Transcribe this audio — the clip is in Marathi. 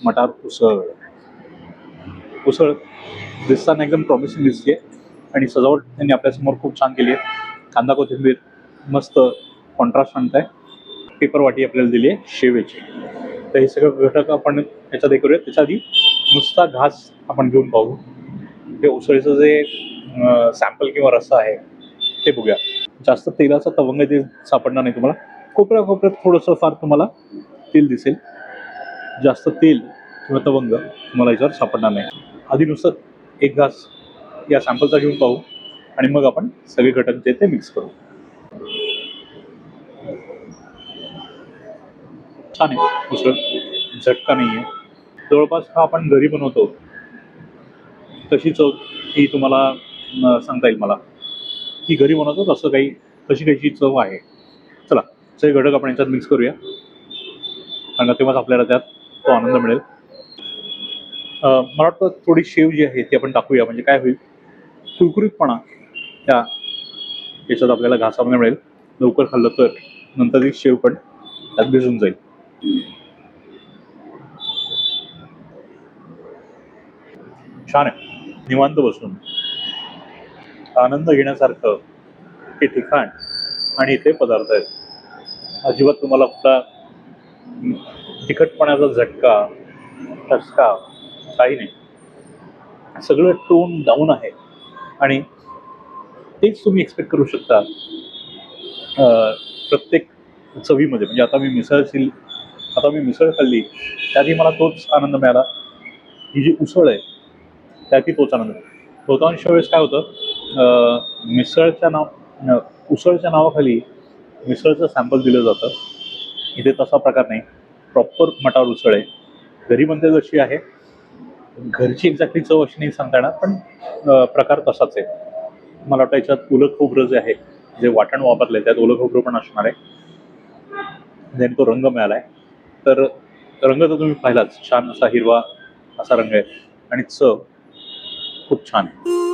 मटार उसळ. उसळ दिसताना एकदम प्रॉमिसिंग दिसते आणि सजावट त्यांनी आपल्यासमोर खूप छान केली आहे. कांदा कोथिंबीर मस्त कॉन्ट्रास्ट आणत आहे. पेपर वाटी आपल्याला दिली आहे शेवेची. तर हे सगळं घटक आपण याच्यात हे करूया. त्याच्या आधी नुसता घास आपण घेऊन पाहू. ते उसळीचं जे सॅम्पल किंवा रस्सा आहे ते बघूया. जास्त तेलाचा तवंग ते सापडणार नाही तुम्हाला. कोपऱ्यात थोडंसं फार तुम्हाला तेल दिसेल. जास्त तेल किंवा तवंग तुम्हाला याच्यावर सापडणार नाही. आधी नुसतं एक घास या सॅम्पलचा घेऊन पाहू आणि मग आपण सगळे घटक जे ते मिक्स करू. छान आहे उसळ, झटका नाही आहे. जवळपास हा आपण घरी बनवतो तशी चव ही तुम्हाला सांगता येईल मला की घरी बनवतो तसं काही कशी चव आहे. चला सगळे घटक आपण याच्यात मिक्स करूया कारण तेव्हाच आपल्याला त्यात तो आनंद मिळेल. मला वाटतं थोडी शेव जी आहे ती आपण टाकूया. म्हणजे काय होईल, कुरकुरीतपणा त्या याच्यात आपल्याला घासामध्ये मिळेल. लवकर खाल्लं तर नंतर ती शेव पण त्यात भिजून जाईल. छान आहे. निवांत बसून आनंद घेण्यासारखं हे ठिकाण आणि इथे पदार्थ आहेत. अजिबात तुम्हाला कुठला तिखटपणाचा झटका ठसका काही नाही. सगळं टोन डाऊन आहे आणि तेच तुम्ही एक्सपेक्ट करू शकता प्रत्येक चवीमध्ये. म्हणजे आता मी मिसळ खाल्ली त्यातही मला तोच आनंद मिळाला. ही जी उसळ आहे त्यातही तोच आनंद. बहुतांश वेळेस काय होतं, उसळच्या नावाखाली मिसळचं सॅम्पल दिलं जातं. इथे तसा प्रकार नाही. प्रॉपर मटार उसळ आहे. घरी बनते जशी आहे, घरची एक्झॅक्टली चव अशी नाही सांगता येणार, पण प्रकार तसाच आहे. मला वाटतं याच्यात ओलं खोबरं जे आहे, जे वाटण वापरलं आहे त्यात ओलं खोबरं पण असणार आहे. ज्याने तो रंग मिळाला आहे. तर रंग तर तुम्ही पाहिलाच, छान असा हिरवा असा रंग आहे आणि चव खूप छान आहे.